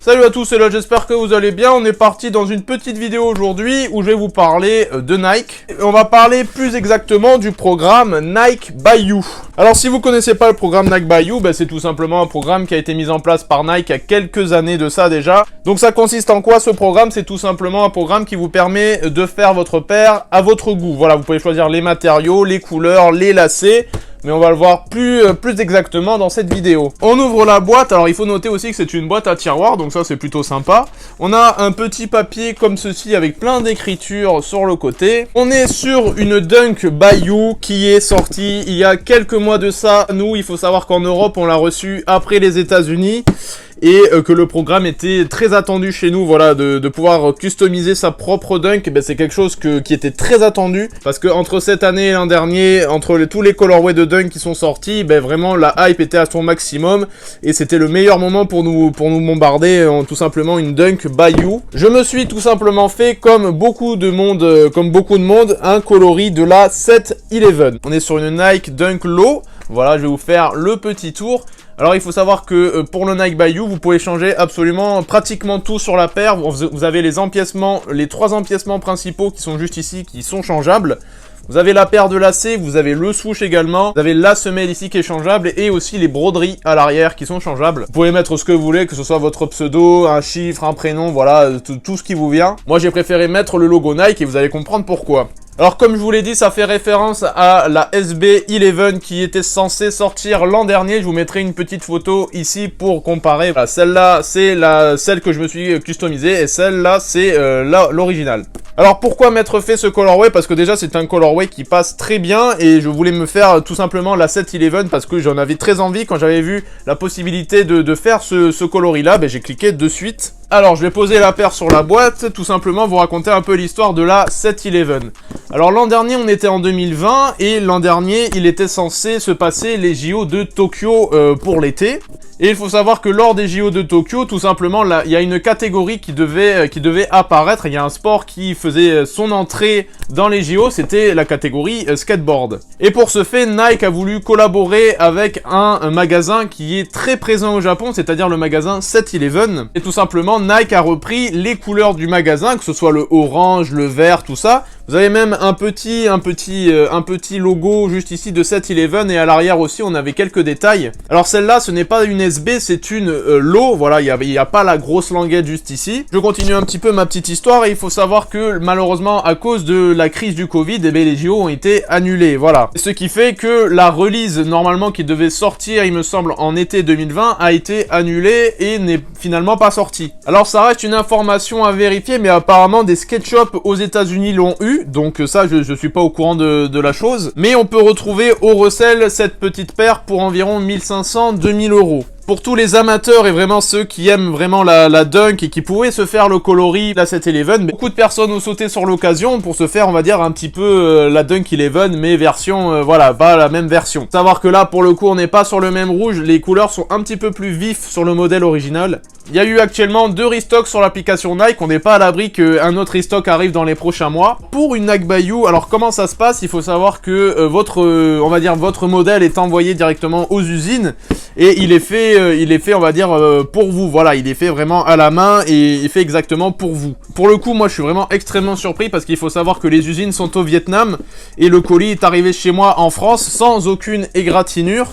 Salut à tous, c'est là, j'espère que vous allez bien. On est parti dans une petite vidéo aujourd'hui où je vais vous parler de Nike. On va parler plus exactement du programme Nike by You. Alors si vous connaissez pas le programme Nike by You, c'est tout simplement un programme qui a été mis en place par Nike il y a quelques années de ça déjà. Donc ça consiste en quoi ce programme? C'est tout simplement un programme qui vous permet de faire votre paire à votre goût. Voilà, vous pouvez choisir les matériaux, les couleurs, les lacets. Mais on va le voir plus exactement dans cette vidéo. On ouvre la boîte, alors il faut noter aussi que c'est une boîte à tiroir, donc ça c'est plutôt sympa. On a un petit papier comme ceci avec plein d'écritures sur le côté. On est sur une Dunk by You qui est sortie il y a quelques mois de ça. Nous, il faut savoir qu'en Europe, on l'a reçue après les États-Unis. Et que le programme était très attendu chez nous, voilà, de pouvoir customiser sa propre Dunk, c'est quelque chose qui était très attendu, parce que entre cette année et l'an dernier, entre tous les colorways de Dunk qui sont sortis, vraiment la hype était à son maximum, et c'était le meilleur moment pour nous bombarder tout simplement une Dunk by You. Je me suis tout simplement fait, comme beaucoup de monde, un coloris de la 711. On est sur une Nike Dunk Low, voilà, je vais vous faire le petit tour. Alors il faut savoir que pour le Nike by You, vous pouvez changer absolument pratiquement tout sur la paire. Vous avez les empiècements, les 3 empiècements principaux qui sont juste ici, qui sont changeables. Vous avez la paire de lacets, vous avez le swoosh également, vous avez la semelle ici qui est changeable et aussi les broderies à l'arrière qui sont changeables. Vous pouvez mettre ce que vous voulez, que ce soit votre pseudo, un chiffre, un prénom, voilà, tout ce qui vous vient. Moi j'ai préféré mettre le logo Nike et vous allez comprendre pourquoi. Alors comme je vous l'ai dit, ça fait référence à la SB11 qui était censée sortir l'an dernier. Je vous mettrai une petite photo ici pour comparer. Voilà, celle-là, c'est celle que je me suis customisée et celle-là, c'est l'original. Alors pourquoi m'être fait ce colorway? Parce que déjà c'est un colorway qui passe très bien et je voulais me faire tout simplement la 711 parce que j'en avais très envie quand j'avais vu la possibilité de faire ce coloris là, j'ai cliqué de suite. Alors je vais poser la paire sur la boîte, tout simplement vous raconter un peu l'histoire de la 711. Alors l'an dernier on était en 2020 et l'an dernier il était censé se passer les JO de Tokyo pour l'été. Et il faut savoir que lors des JO de Tokyo, tout simplement, là, il y a une catégorie qui devait apparaître. Il y a un sport qui faisait son entrée dans les JO, c'était la catégorie skateboard. Et pour ce fait, Nike a voulu collaborer avec un magasin qui est très présent au Japon, c'est-à-dire le magasin 711. Et tout simplement, Nike a repris les couleurs du magasin, que ce soit le orange, le vert, tout ça. Vous avez même un petit logo juste ici de 711 et à l'arrière aussi on avait quelques détails. Alors celle-là ce n'est pas une SB, c'est une low, voilà, il y a pas la grosse languette juste ici. Je continue un petit peu ma petite histoire et il faut savoir que malheureusement à cause de la crise du Covid, les JO ont été annulés, voilà. Ce qui fait que la release normalement qui devait sortir, il me semble, en été 2020 a été annulée et n'est finalement pas sortie. Alors ça reste une information à vérifier mais apparemment des skate shops aux États-Unis l'ont eu. Donc ça je suis pas au courant de la chose, mais on peut retrouver au resell cette petite paire pour environ 1500-2000 €. Pour tous les amateurs et vraiment ceux qui aiment vraiment la Dunk et qui pouvaient se faire le coloris, la 711, beaucoup de personnes ont sauté sur l'occasion pour se faire, on va dire, un petit peu la Dunk 11, mais version, voilà, pas la même version. Savoir que là, pour le coup, on n'est pas sur le même rouge, les couleurs sont un petit peu plus vifs sur le modèle original. Il y a eu actuellement 2 restocks sur l'application Nike, on n'est pas à l'abri qu'un autre restock arrive dans les prochains mois. Pour une Nike by You, alors comment ça se passe? Il faut savoir que votre modèle est envoyé directement aux usines et il est fait, on va dire, pour vous. Voilà, il est fait vraiment à la main et il est fait exactement pour vous. Pour le coup, moi, je suis vraiment extrêmement surpris parce qu'il faut savoir que les usines sont au Vietnam et le colis est arrivé chez moi en France sans aucune égratignure.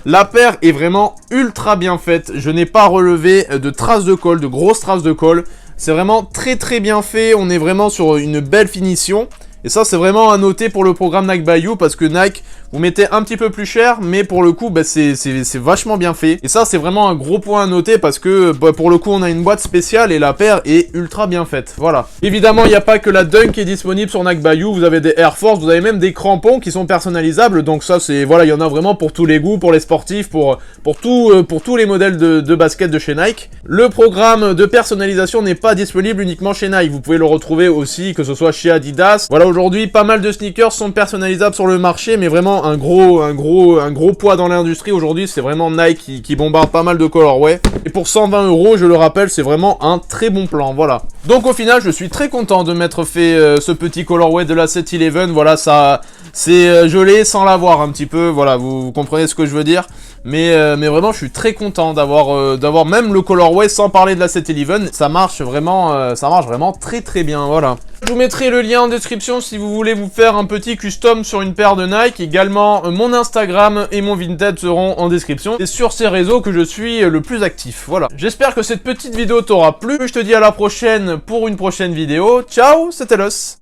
La paire est vraiment ultra bien faite. Je n'ai pas relevé de traces de colle, de grosses traces de colle. C'est vraiment très très bien fait. On est vraiment sur une belle finition. Et ça, c'est vraiment à noter pour le programme Nike by You parce que Nike, vous mettez un petit peu plus cher, mais pour le coup, c'est vachement bien fait. Et ça, c'est vraiment un gros point à noter parce que pour le coup, on a une boîte spéciale et la paire est ultra bien faite. Voilà. Évidemment, il n'y a pas que la Dunk qui est disponible sur Nike by You. Vous avez des Air Force, vous avez même des crampons qui sont personnalisables. Donc ça, c'est voilà, il y en a vraiment pour tous les goûts, pour les sportifs, pour tous les modèles de basket de chez Nike. Le programme de personnalisation n'est pas disponible uniquement chez Nike. Vous pouvez le retrouver aussi, que ce soit chez Adidas. Voilà. Aujourd'hui, pas mal de sneakers sont personnalisables sur le marché, mais vraiment un gros poids dans l'industrie. Aujourd'hui, c'est vraiment Nike qui bombarde pas mal de colorway. Et pour 120 €, je le rappelle, c'est vraiment un très bon plan, voilà. Donc au final, je suis très content de m'être fait ce petit colorway de la 711. Voilà, ça, c'est gelé sans l'avoir un petit peu. Voilà, vous comprenez ce que je veux dire. Mais vraiment, je suis très content d'avoir même le colorway sans parler de la 711. Ça marche vraiment très très bien, voilà. Je vous mettrai le lien en description si vous voulez vous faire un petit custom sur une paire de Nike. Également, mon Instagram et mon Vinted seront en description. C'est sur ces réseaux que je suis le plus actif, voilà. J'espère que cette petite vidéo t'aura plu. Je te dis à la prochaine pour une prochaine vidéo. Ciao, c'était Los.